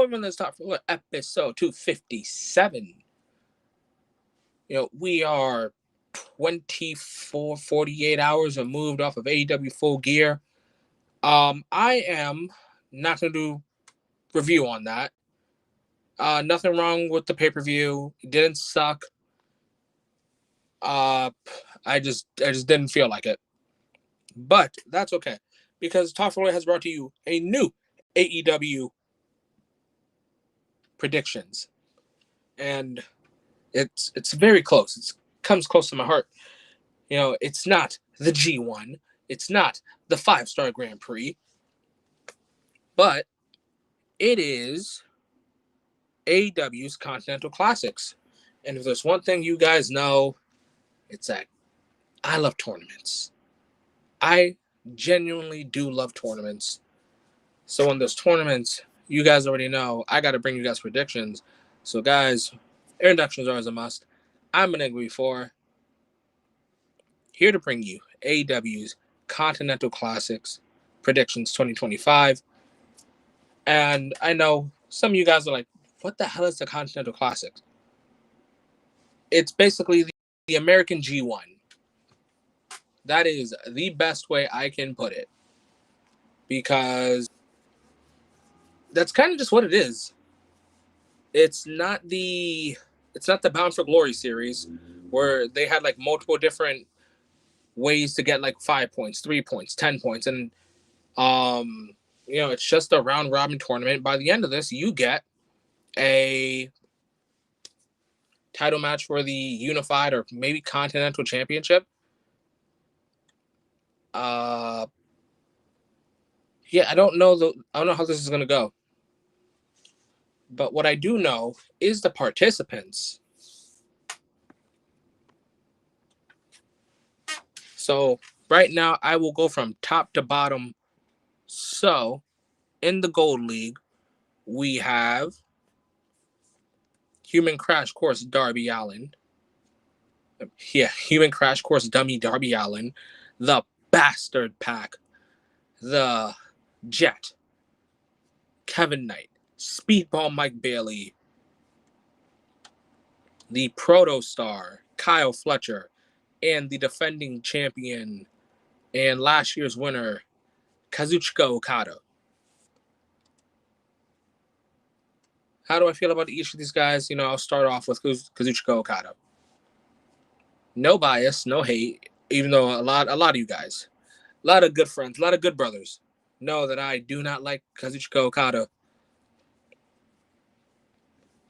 Hello, everyone. Let's talk for episode 257. We are 48 hours removed off of AEW Full Gear. I am not going to do review on that. Nothing wrong with the pay-per-view. It didn't suck. I just didn't feel like it. But that's okay, because Talk for has brought to you a new AEW predictions. And it's very close. It comes close to my heart. It's not the G1. It's not the 5-star Grand Prix. But it is AEW's Continental Classics. And if there's one thing you guys know, it's that I love tournaments. I genuinely do love tournaments. So when there's tournaments, you guys already know I got to bring you guys predictions. So guys, introductions are always a must. I'm Enigma 4, here to bring you AEW's Continental Classics predictions 2025. And I know some of you guys are like, what the hell is the Continental Classics? It's basically the American G1. That is the best way I can put it, because that's kind of just what it is. It's not the Bound for Glory series where they had like multiple different ways to get like 5 points, 3 points, 10 points. And, it's just a round robin tournament. By the end of this, you get a title match for the Unified or maybe Continental Championship. I don't know how this is going to go. But what I do know is the participants. So right now, I will go from top to bottom. So in the Gold League, we have Human Crash Course Darby Allin. Human Crash Course Dummy Darby Allin. The Bastard Pack. The Jet. Kevin Knight. Speedball Mike Bailey. The Proto Star, Kyle Fletcher. And the defending champion and last year's winner, Kazuchika Okada. How do I feel about each of these guys? I'll start off with Kazuchika Okada. No bias, no hate, even though a lot of you guys, a lot of good friends, a lot of good brothers know that I do not like Kazuchika Okada.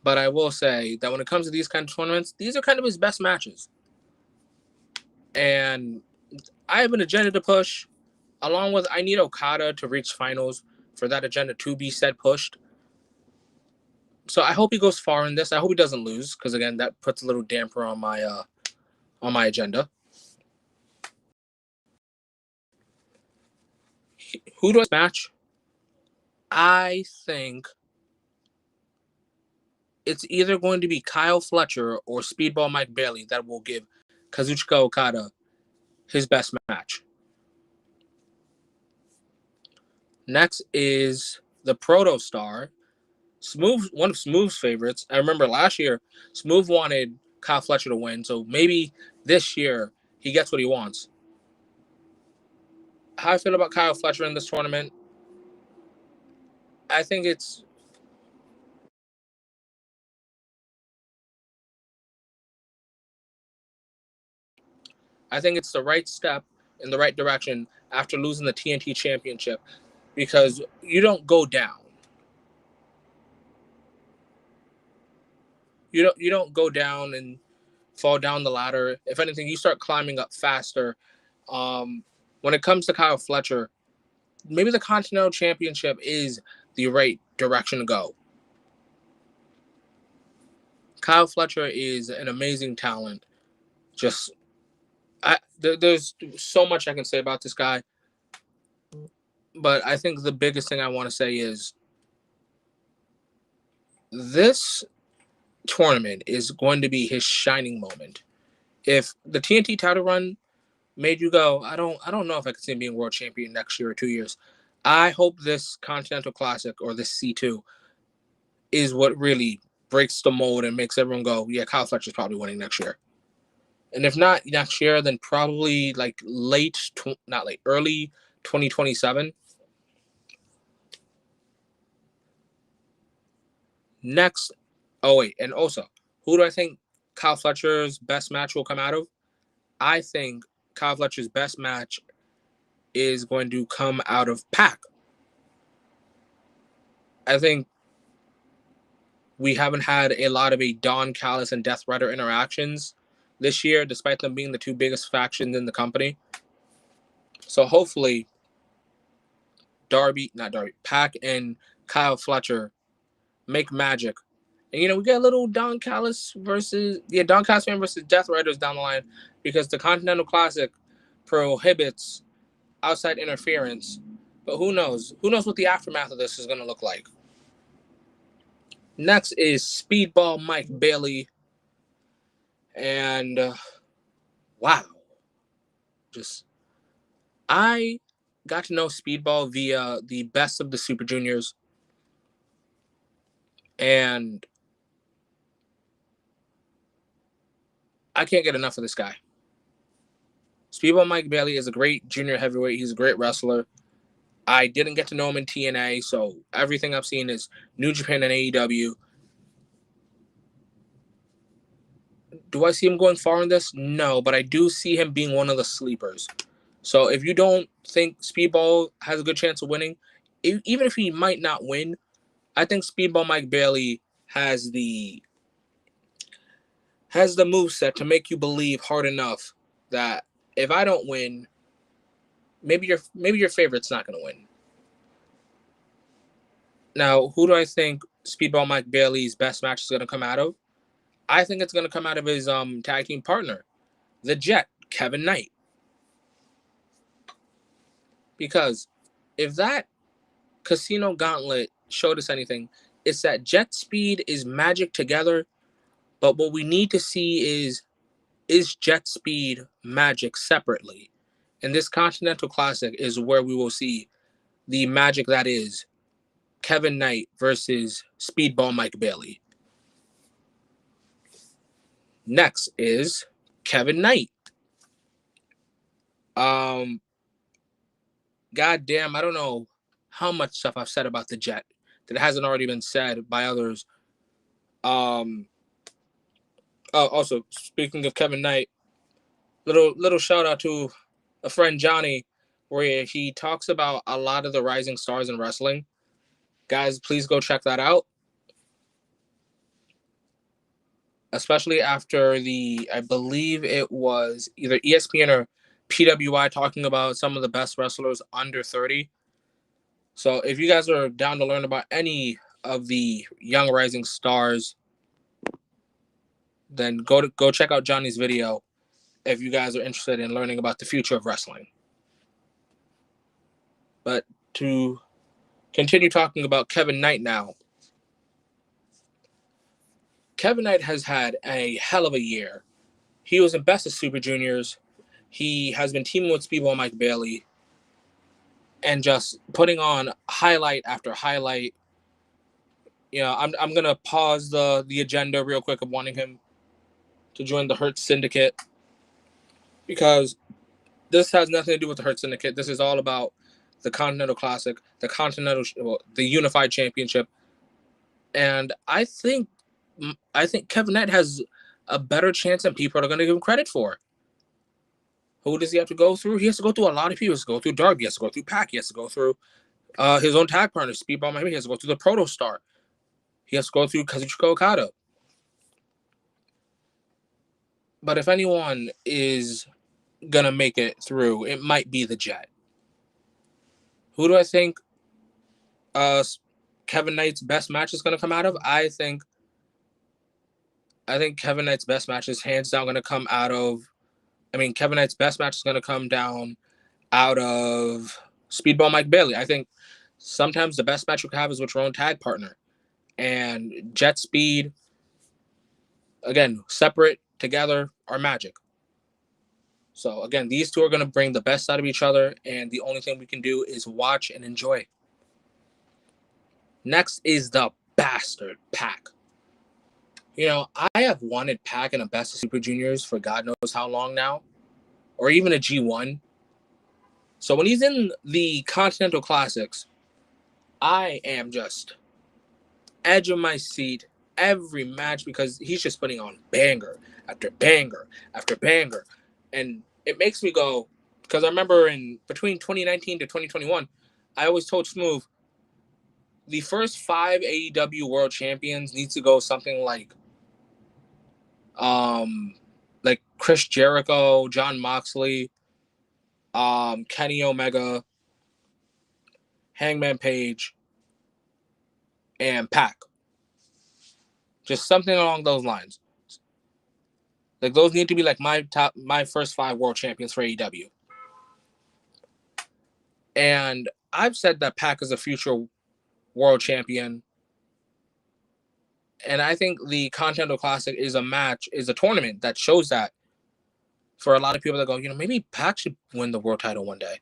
But I will say that when it comes to these kind of tournaments, these are kind of his best matches. And I have an agenda to push, along with I need Okada to reach finals for that agenda to be pushed. So I hope he goes far in this. I hope he doesn't lose, because again, that puts a little damper on my agenda. Who do I match? I think it's either going to be Kyle Fletcher or Speedball Mike Bailey that will give Kazuchika Okada his best match. Next is the Proto Star. Smoove, one of Smoove's favorites. I remember last year, Smoove wanted Kyle Fletcher to win, so maybe this year he gets what he wants. How I feel about Kyle Fletcher in this tournament? I think it's the right step in the right direction after losing the TNT Championship, because you don't go down. You don't go down and fall down the ladder. If anything, you start climbing up faster. When it comes to Kyle Fletcher, maybe the Continental Championship is the right direction to go. Kyle Fletcher is an amazing talent. There's so much I can say about this guy. But I think the biggest thing I want to say is this tournament is going to be his shining moment. If the TNT title run made you go, I don't know if I can see him being world champion next year or 2 years. I hope this Continental Classic or this C2 is what really breaks the mold and makes everyone go, yeah, Kyle Fletcher's probably winning next year. And if not next year, then probably like early 2027. Next, oh wait, and also, who do I think Kyle Fletcher's best match will come out of? I think Kyle Fletcher's best match is going to come out of Pac. I think we haven't had a lot of a Don Callis and Death Rider interactions this year, despite them being the two biggest factions in the company. So hopefully, Pac and Kyle Fletcher make magic. And, we get a little Don Callis fan versus Death Riders down the line, because the Continental Classic prohibits outside interference. But who knows? Who knows what the aftermath of this is going to look like? Next is Speedball Mike Bailey. And, wow. I got to know Speedball via the Best of the Super Juniors. And I can't get enough of this guy. Speedball Mike Bailey is a great junior heavyweight. He's a great wrestler. I didn't get to know him in TNA, so everything I've seen is New Japan and AEW. Do I see him going far in this? No, but I do see him being one of the sleepers. So if you don't think Speedball has a good chance of winning, even if he might not win, I think Speedball Mike Bailey has the moveset to make you believe hard enough that if I don't win, maybe your favorite's not going to win. Now, who do I think Speedball Mike Bailey's best match is going to come out of? I think it's going to come out of his tag team partner, the Jet, Kevin Knight. Because if that Casino Gauntlet showed us anything, it's that Jet Speed is magic together, but what we need to see is Jet Speed magic separately. And this Continental Classic is where we will see the magic that is Kevin Knight versus Speedball Mike Bailey. Next is Kevin Knight. Goddamn, I don't know how much stuff I've said about the Jet that hasn't already been said by others. Also, speaking of Kevin Knight, little shout out to a friend, Johnny, where he talks about a lot of the rising stars in wrestling. Guys, please go check that out. Especially after I believe it was either ESPN or PWI talking about some of the best wrestlers under 30. So if you guys are down to learn about any of the young rising stars, then go check out Johnny's video if you guys are interested in learning about the future of wrestling. But to continue talking about Kevin Knight now, Kevin Knight has had a hell of a year. He was in Best of Super Juniors. He has been teaming with Speedball Mike Bailey and just putting on highlight after highlight. I'm gonna pause the agenda real quick of wanting him to join the Hurt Syndicate, because this has nothing to do with the Hurt Syndicate. This is all about the Continental Classic, the Unified Championship, and I think Kevin Knight has a better chance than people are going to give him credit for. Who does he have to go through? He has to go through a lot of people. He has to go through Darby. He has to go through Pac. He has to go through his own tag partner, Speedball Miami. He has to go through the Protostar. He has to go through Kazuchika Okada. But if anyone is going to make it through, it might be the Jet. Who do I think Kevin Knight's best match is going to come out of? I think Kevin Knight's best match is hands down going to come out of... Kevin Knight's best match is going to come down out of Speedball Mike Bailey. I think sometimes the best match you can have is with your own tag partner. And Jet Speed, again, separate, together, are magic. So, again, these two are going to bring the best out of each other, and the only thing we can do is watch and enjoy. Next is the bastard, Pac. You know, I have wanted Pac in a Best of Super Juniors for God knows how long now, or even a G1. So when he's in the Continental Classics, I am just edge of my seat every match because he's just putting on banger after banger after banger. And it makes me go, because I remember in between 2019 to 2021, I always told Smoove, the first 5 AEW world champions needs to go something like Chris Jericho, John Moxley, Kenny Omega, Hangman Page, and Pac. Just something along those lines. Like those need to be like my first 5 world champions for AEW. And I've said that Pac is a future world champion. And I think the Continental Classic is a tournament that shows that for a lot of people that go, maybe Pac should win the world title one day.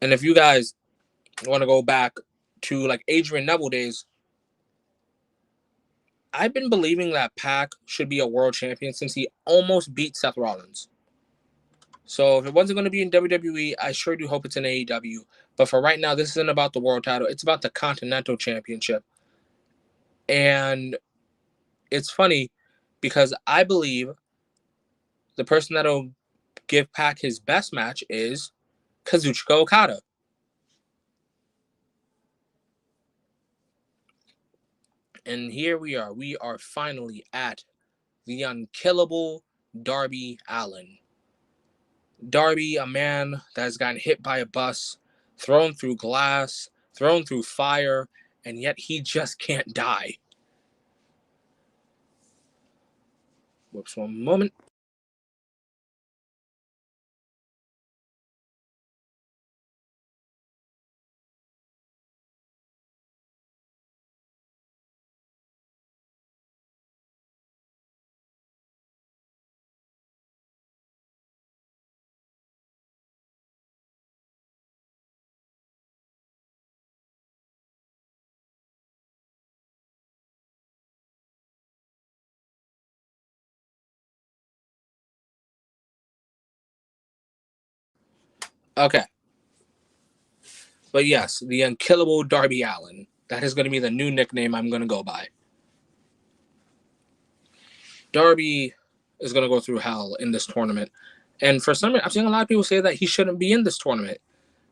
And if you guys want to go back to like Adrian Neville days, I've been believing that Pac should be a world champion since he almost beat Seth Rollins. So if it wasn't going to be in WWE, I sure do hope it's in AEW. But for right now, this isn't about the world title. It's about the Continental Championship. And it's funny because I believe the person that'll give Pac his best match is Kazuchika Okada. And here we are. We are finally at the unkillable Darby Allin. Darby, a man that has gotten hit by a bus, thrown through glass, thrown through fire, and yet he just can't die. Whoops, one moment. Okay. But yes, the unkillable Darby Allin. That is going to be the new nickname I'm going to go by. Darby is going to go through hell in this tournament. And for some reason, I'm seeing a lot of people say that he shouldn't be in this tournament.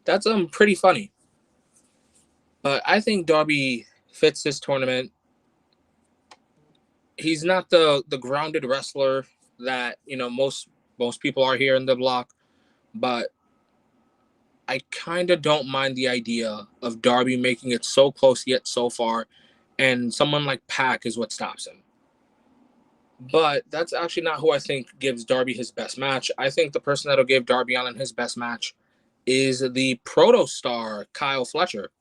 That's pretty funny. But I think Darby fits this tournament. He's not the grounded wrestler that, most people are here in the block. But I kind of don't mind the idea of Darby making it so close yet so far. And someone like Pac is what stops him. But that's actually not who I think gives Darby his best match. I think the person that'll give Darby Allin his best match is the proto-star Kyle Fletcher.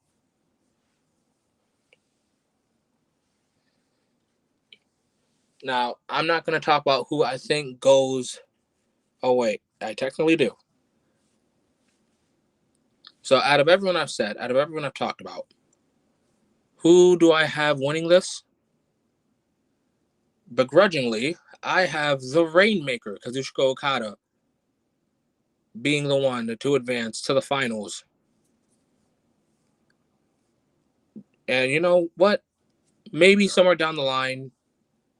Now, I'm not going to talk about who I think goes... Oh, wait. I technically do. So out of everyone I've said, out of everyone I've talked about, who do I have winning this? Begrudgingly, I have the Rainmaker, Kazuchika Okada, being the one to advance to the finals. And you know what? Maybe somewhere down the line,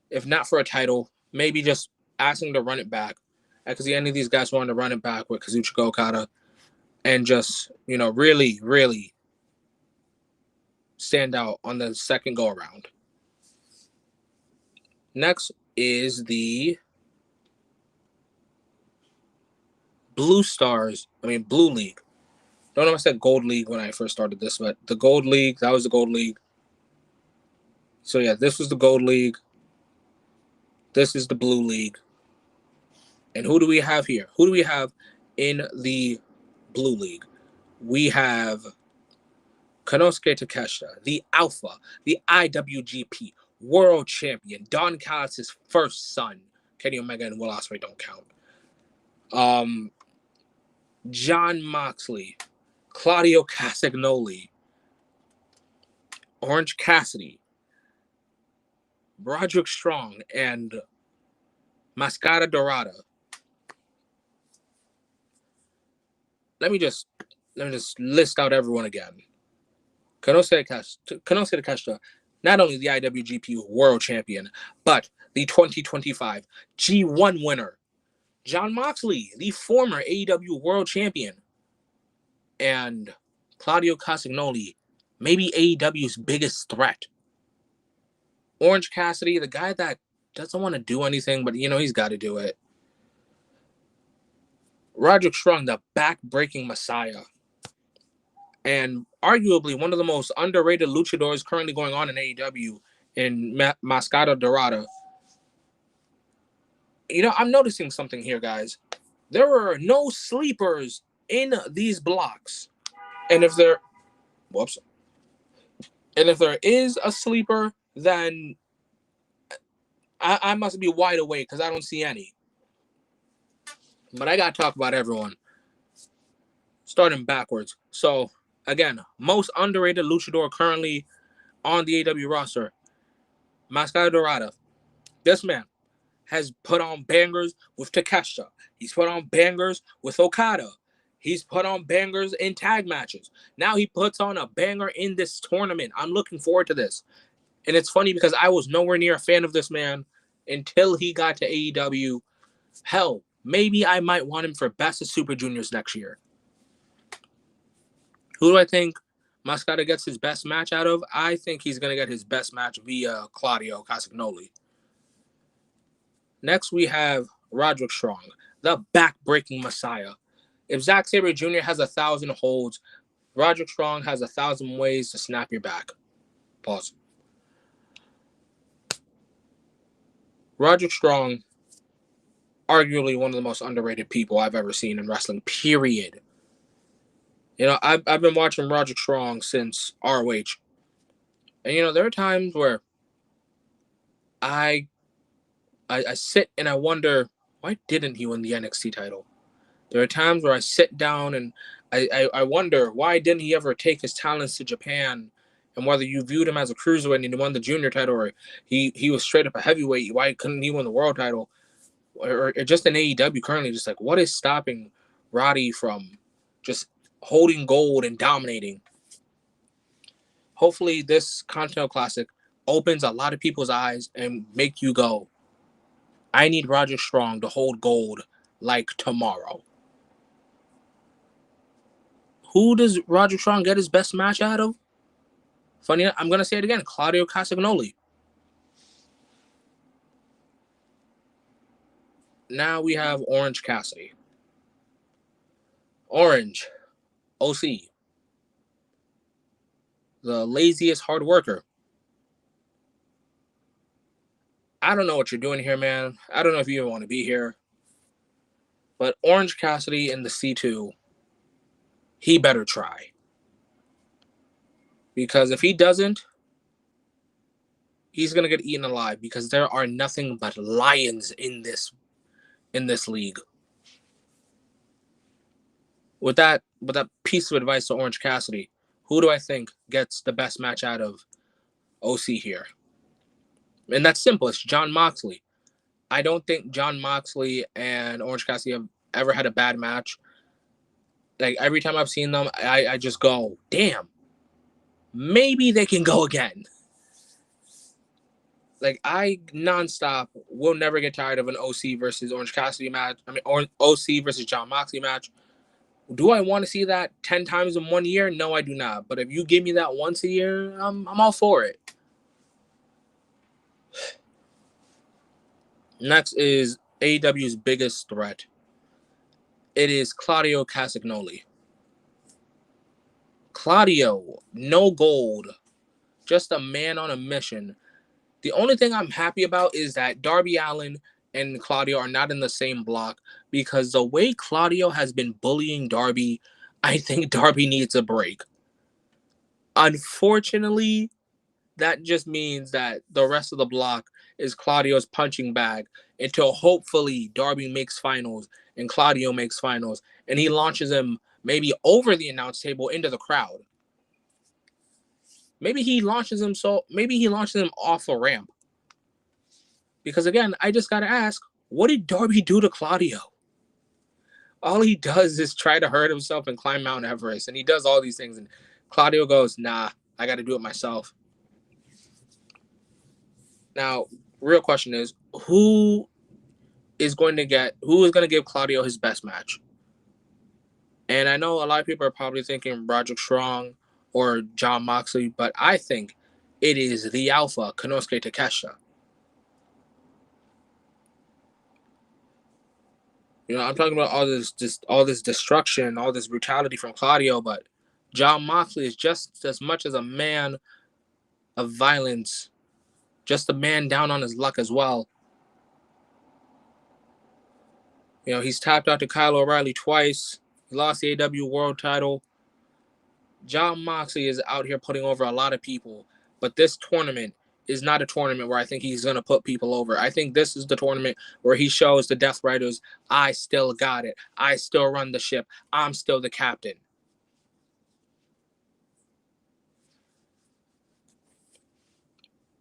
if not for a title, maybe just asking to run it back. Because the end of these guys wanted to run it back with Kazuchika Okada and just, really, really stand out on the second go around. Next is the Blue League. Don't know if I said Gold League when I first started this, but the Gold League, that was the Gold League. So yeah, this was the Gold League. This is the Blue League. And who do we have here? Who do we have in the Blue League? We have Konosuke Takeshita, the Alpha, the IWGP World Champion, Don Callis' first son. Kenny Omega and Will Ospreay don't count. John Moxley, Claudio Castagnoli, Orange Cassidy, Roderick Strong and Mascara Dorada. Let me just list out everyone again. Kanose Takeshita, not only the IWGP World Champion, but the 2025 G1 winner. Jon Moxley, the former AEW World Champion. And Claudio Castagnoli, maybe AEW's biggest threat. Orange Cassidy, the guy that doesn't want to do anything, but he's got to do it. Roderick Strong, the back-breaking messiah. And arguably one of the most underrated luchadors currently going on in AEW in Mascara Dorada. I'm noticing something here, guys. There are no sleepers in these blocks. And if there is a sleeper, then I must be wide awake because I don't see any. But I got to talk about everyone. Starting backwards. So, again, most underrated luchador currently on the AEW roster, Mascara Dorada. This man has put on bangers with Takeshita. He's put on bangers with Okada. He's put on bangers in tag matches. Now he puts on a banger in this tournament. I'm looking forward to this. And it's funny because I was nowhere near a fan of this man until he got to AEW. Hell, maybe I might want him for Best of Super Juniors next year. Who do I think Mascara gets his best match out of? I think he's going to get his best match via Claudio Castagnoli. Next, we have Roderick Strong, the back-breaking messiah. If Zack Sabre Jr. has 1,000 holds, Roderick Strong has 1,000 ways to snap your back. Pause. Roderick Strong, arguably one of the most underrated people I've ever seen in wrestling, period. I've been watching Roderick Strong since ROH. And, there are times where I sit and I wonder, why didn't he win the NXT title? There are times where I sit down and I wonder, why didn't he ever take his talents to Japan? And whether you viewed him as a cruiserweight and he won the junior title, or he was straight up a heavyweight, why couldn't he win the world title? Or just in AEW currently, just like, what is stopping Roddy from just holding gold and dominating? Hopefully this Continental Classic opens a lot of people's eyes and make you go, I need Roderick Strong to hold gold like tomorrow. Who does Roderick Strong get his best match out of? Funny, I'm going to say it again, Claudio Castagnoli. Now we have Orange Cassidy. Orange, OC. The laziest hard worker. I don't know what you're doing here, man. I don't know if you even want to be here. But Orange Cassidy in the C2, he better try. Because if he doesn't, he's going to get eaten alive because there are nothing but lions in this league. With that piece of advice to Orange Cassidy, who do I think gets the best match out of OC here? And that's simple. It's Jon Moxley. I don't think Jon Moxley and Orange Cassidy have ever had a bad match. Like, every time I've seen them, I just go, damn, maybe they can go again. Like, I nonstop will never get tired of an OC versus Orange Cassidy match. Or OC versus Jon Moxley match. Do I want to see that 10 times in 1 year? No, I do not. But if you give me that once a year, I'm all for it. Next is AEW's biggest threat. It is Claudio Castagnoli. Claudio, no gold. Just a man on a mission. The only thing I'm happy about is that Darby Allin and Claudio are not in the same block, because the way Claudio has been bullying Darby, I think Darby needs a break. Unfortunately, that just means that the rest of the block is Claudio's punching bag until hopefully Darby makes finals and Claudio makes finals, and he launches him maybe over the announce table into the crowd. Maybe he launches him off a ramp. Because again, I just gotta ask, what did Darby do to Claudio? All he does is try to hurt himself and climb Mount Everest, and he does all these things, and Claudio goes, nah, I gotta do it myself. Now, real question is, who is going to give Claudio his best match? And I know a lot of people are probably thinking Roderick Strong or Jon Moxley, but I think it is the Alpha, Konosuke Takeshita. You know, I'm talking about all this destruction, all this brutality from Claudio, but Jon Moxley is just as much as a man of violence, just a man down on his luck as well. You know, he's tapped out to Kyle O'Reilly twice. He lost the AEW World title. Jon Moxley is out here putting over a lot of people, but this tournament is not a tournament where I think he's going to put people over. I think this is the tournament where he shows the Death Riders, I still got it. I still run the ship. I'm still the captain.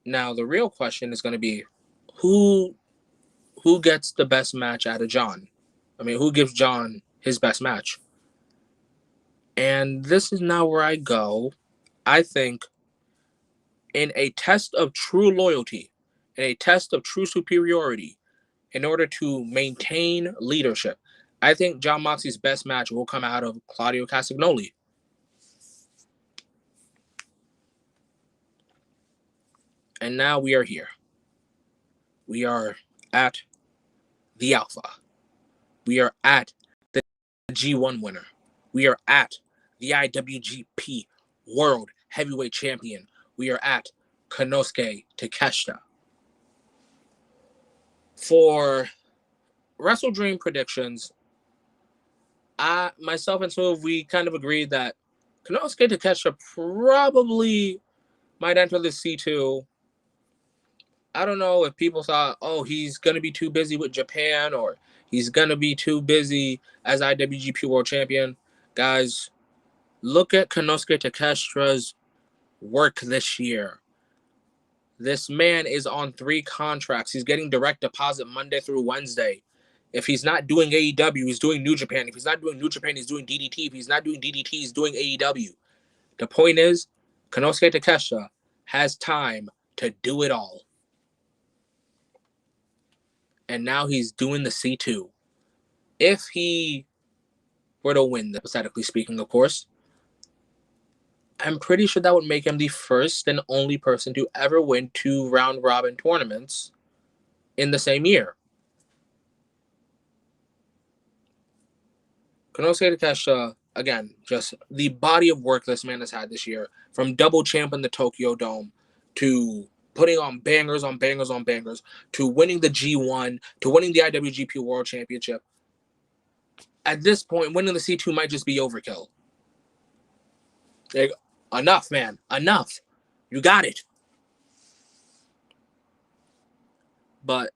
Now, the real question is going to be, who gets the best match out of Jon? I mean, who gives Jon his best match? And this is now where I go. I think in a test of true loyalty, in a test of true superiority, in order to maintain leadership, I think Jon Moxley's best match will come out of Claudio Castagnoli. And now we are here. We are at the Alpha. We are at the G1 winner. We are at the IWGP World Heavyweight Champion. We are at Konosuke Takeshita. For Wrestle Dream predictions, myself and Smoove, we kind of agreed that Konosuke Takeshita probably might enter the C2. I don't know if people thought, oh, he's going to be too busy with Japan or he's going to be too busy as IWGP World Champion. Guys, look at Konosuke Takeshita's work this year. This man is on 3 contracts. He's getting direct deposit Monday through Wednesday. If he's not doing AEW, he's doing New Japan. If he's not doing New Japan, he's doing DDT. If he's not doing DDT, he's doing AEW. The point is, Konosuke Takeshita has time to do it all. And now he's doing the C2. If he were to win, hypothetically speaking, of course, I'm pretty sure that would make him the first and only person to ever win 2 round-robin tournaments in the same year. Konosuke Takeshita, again, just the body of work this man has had this year, from double champ in the Tokyo Dome to putting on bangers on bangers on bangers, to winning the G1, to winning the IWGP World Championship. At this point, winning the C2 might just be overkill. Like, enough, man. Enough. You got it. But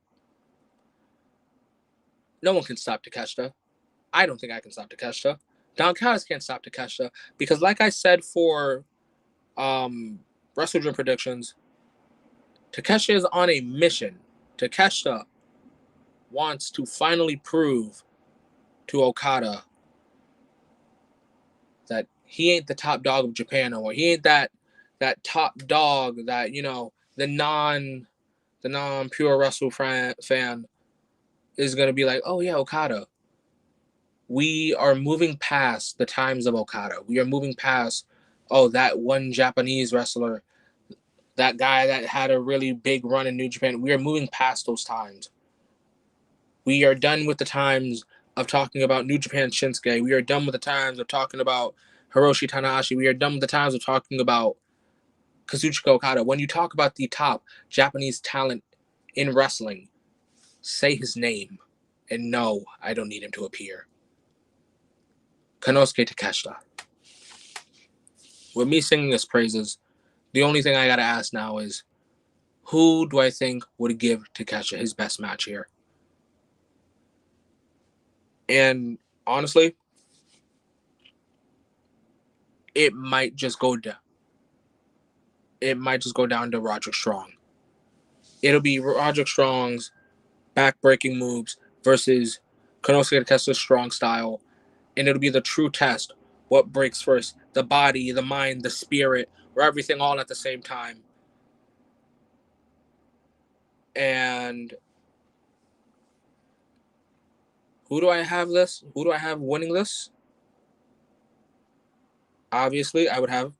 no one can stop Takeshita. I don't think I can stop Takeshita. Don Callis can't stop Takeshita because, like I said for Wrestle Dream predictions, Takeshita is on a mission. Takeshita wants to finally prove to Okada that he ain't the top dog of Japan no more. He ain't that top dog that, you know, the non pure wrestle fan is gonna be like, oh yeah, Okada. We are moving past the times of Okada. We are moving past, oh, that one Japanese wrestler, that guy that had a really big run in New Japan. We are moving past those times. We are done with the times of talking about New Japan Shinsuke. We are done with the times of talking about Hiroshi Tanahashi. We are done with the times of talking about Kazuchika Okada. When you talk about the top Japanese talent in wrestling, say his name. And no, I don't need him to appear. Konosuke Takeshita. With me singing his praises, the only thing I gotta ask now is, who do I think would give Takeshita his best match here? And honestly, it might just go down. It might just go down to Roderick Strong. it'll be Roderick Strong's back-breaking moves versus Konosuke Takeshita's strong style, and it'll be the true test. What breaks first? The body, the mind, the spirit, or everything all at the same time. And who do I have this? Who do I have winning this? Obviously, I would have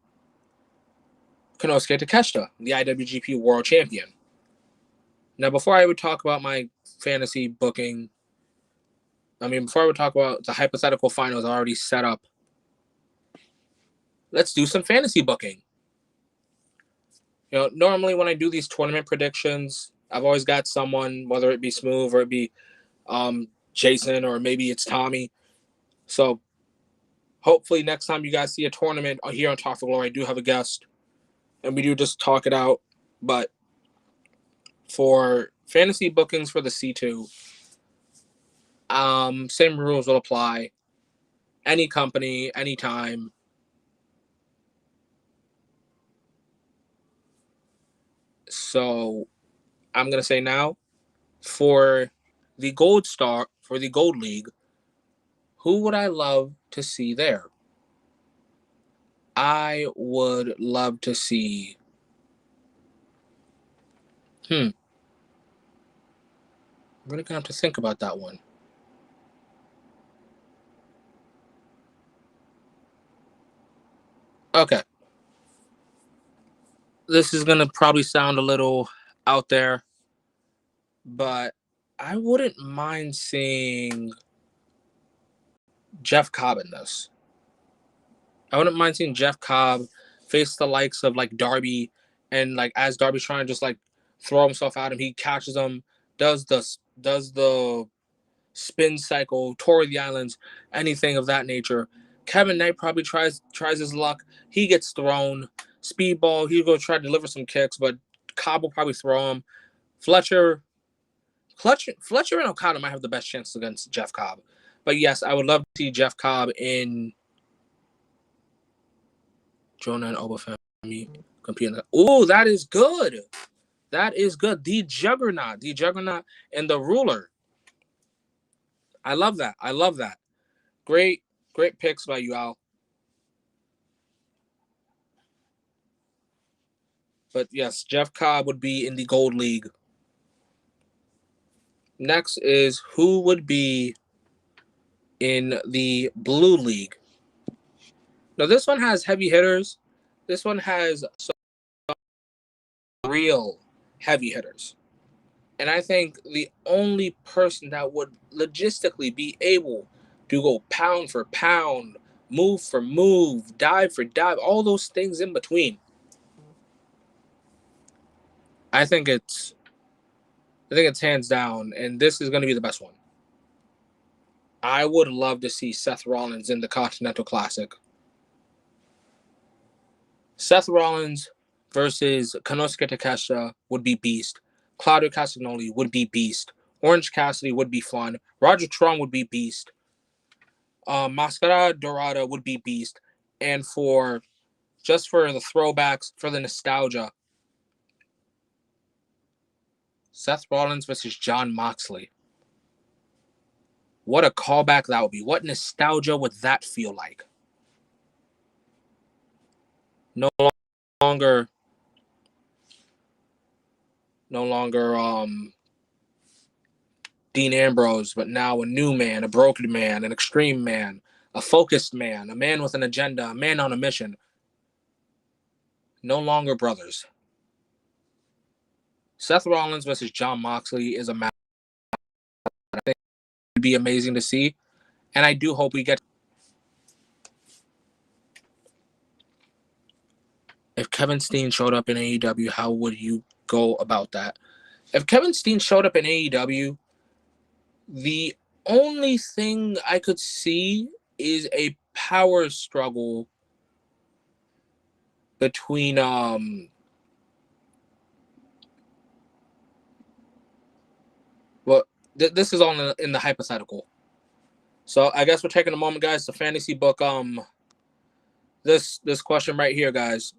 Konosuke Takeshita, the IWGP World Champion. Now, before I would talk about my fantasy booking, before I would talk about the hypothetical finals already set up, let's do some fantasy booking. Normally when I do these tournament predictions, I've always got someone, whether it be Smoove or it be Jason or maybe it's Tommy. So hopefully next time you guys see a tournament here on Talk for Glory, I do have a guest and we do just talk it out. But for fantasy bookings for the C2, same rules will apply. Any company, anytime. So I'm going to say now, for the Gold Star, for the Gold League, who would I love to see there? I would love to see... I'm really going to have to think about that one. Okay. This is going to probably sound a little out there, but I wouldn't mind seeing Jeff Cobb in this. I wouldn't mind seeing Jeff Cobb face the likes of like Darby, and like as Darby's trying to just like throw himself at him, he catches him, does the spin cycle, tour of the islands, anything of that nature. Kevin Knight probably tries his luck. He gets thrown. Speedball, he'll go try to deliver some kicks, but Cobb will probably throw him. Fletcher and Okada might have the best chance against Jeff Cobb. But yes, I would love to see Jeff Cobb in Jonah and Obafemi competing. Oh, that is good. That is good. The Juggernaut and the Ruler. I love that. Great picks by you, Al. But yes, Jeff Cobb would be in the Gold League. Next is who would be in the Blue League. Now, this one has heavy hitters. This one has some real heavy hitters. And I think the only person that would logistically be able to go pound for pound, move for move, dive for dive, all those things in between. I think it's hands down, and this is going to be the best one. I would love to see Seth Rollins in the Continental Classic. Seth Rollins versus Konosuke Takeshita would be beast. Claudio Castagnoli would be beast. Orange Cassidy would be fun. Roger Strong would be beast. Mascara Dorada would be beast. And for the throwbacks, for the nostalgia, Seth Rollins versus Jon Moxley. What a callback that would be. What nostalgia would that feel like? No longer Dean Ambrose, but now a new man, a broken man, an extreme man, a focused man, a man with an agenda, a man on a mission. No longer brothers. Seth Rollins versus Jon Moxley is a match I think would be amazing to see, and I do hope we get. If Kevin Steen showed up in AEW, how would you go about that? If Kevin Steen showed up in AEW, the only thing I could see is a power struggle between this is all in the hypothetical. So I guess we're taking a moment, guys, to fantasy book this question right here, guys.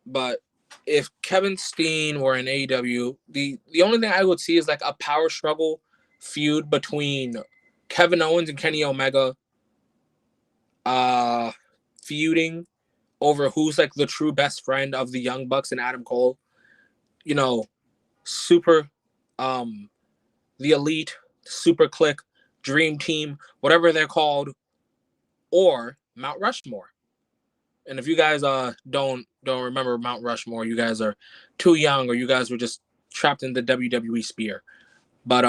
But if Kevin Steen were in AEW, the only thing I would see is like a power struggle feud between Kevin Owens and Kenny Omega, feuding over who's like the true best friend of the Young Bucks and Adam Cole. You know, super, the Elite, Super Click, Dream Team, whatever they're called, or Mount Rushmore. And if you guys don't remember Mount Rushmore, you guys are too young, or you guys were just trapped in the WWE spear. But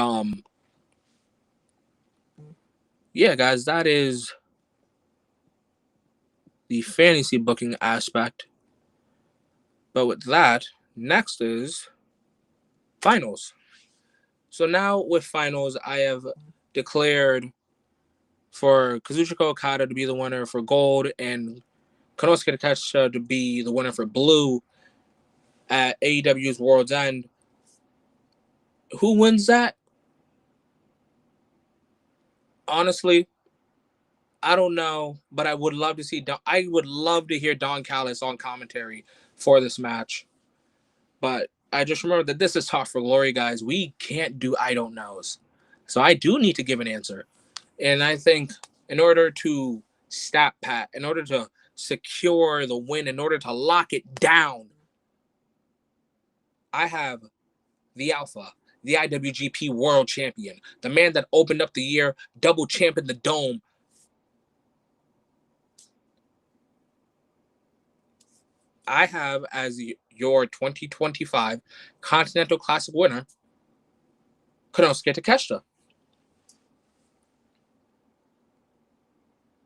yeah, guys, that is the fantasy booking aspect. But with that, next is finals. So now with finals, I have declared for Kazuchika Okada to be the winner for gold and Konosuke Takeshita to be the winner for blue at AEW's World's End. Who wins that? Honestly, I don't know, but I would love to see. I would love to hear Don Callis on commentary for this match. But I just remember that this is Talk for Glory, guys. We can't do I don't knows, so I do need to give an answer. And I think in order to stat pat, in order to secure the win, in order to lock it down, I have the Alpha, the IWGP World Champion, the man that opened up the year, double champ in the Dome. I have as your 2025 Continental Classic winner, Konosuke Takeshita.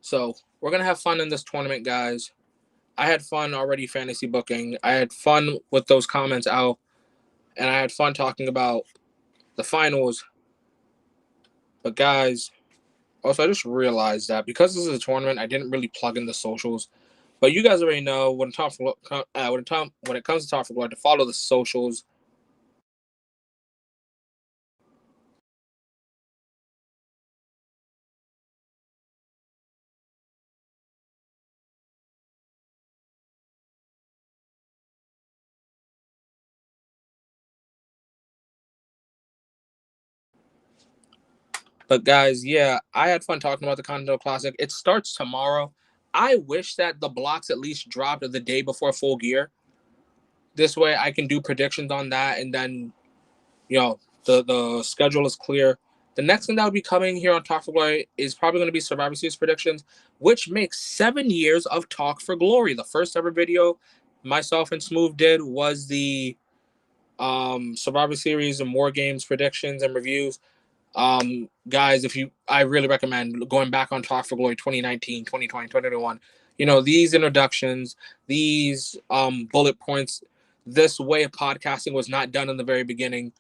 So we're going to have fun in this tournament, guys. I had fun already fantasy booking. I had fun with those comments out, and I had fun talking about the finals. But guys, also I just realized that because this is a tournament, I didn't really plug in the socials. But you guys already know when it comes to Talk for Glory, to follow the socials. But guys, yeah, I had fun talking about the Continental Classic. It starts tomorrow. I wish that the blocks at least dropped the day before Full Gear. This way I can do predictions on that, and then the schedule is clear. The next thing that will be coming here on Talk for Glory is probably going to be Survivor Series predictions, which makes 7 years of Talk for Glory. The first ever video myself and Smoove did was the Survivor Series and War Games predictions and reviews. Guys, I really recommend going back on Talk for Glory 2019, 2020, 2021. These introductions, these bullet points, this way of podcasting was not done in the very beginning.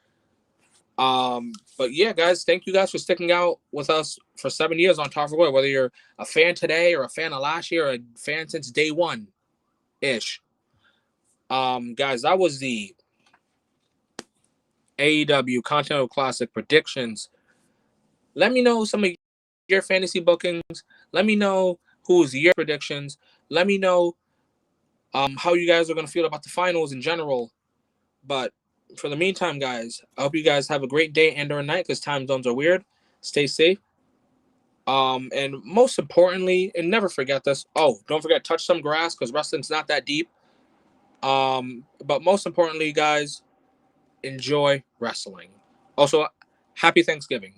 But yeah, guys, thank you guys for sticking out with us for 7 years on Talk for Glory, whether you're a fan today or a fan of last year or a fan since day one ish. Guys, that was the AEW Continental Classic predictions. Let me know some of your fantasy bookings. Let me know who's your predictions. Let me know how you guys are going to feel about the finals in general. But for the meantime, guys, I hope you guys have a great day and or night, because time zones are weird. Stay safe. And most importantly, and never forget this. Oh, don't forget, touch some grass, because wrestling's not that deep. But most importantly, guys, enjoy wrestling. Also, happy Thanksgiving.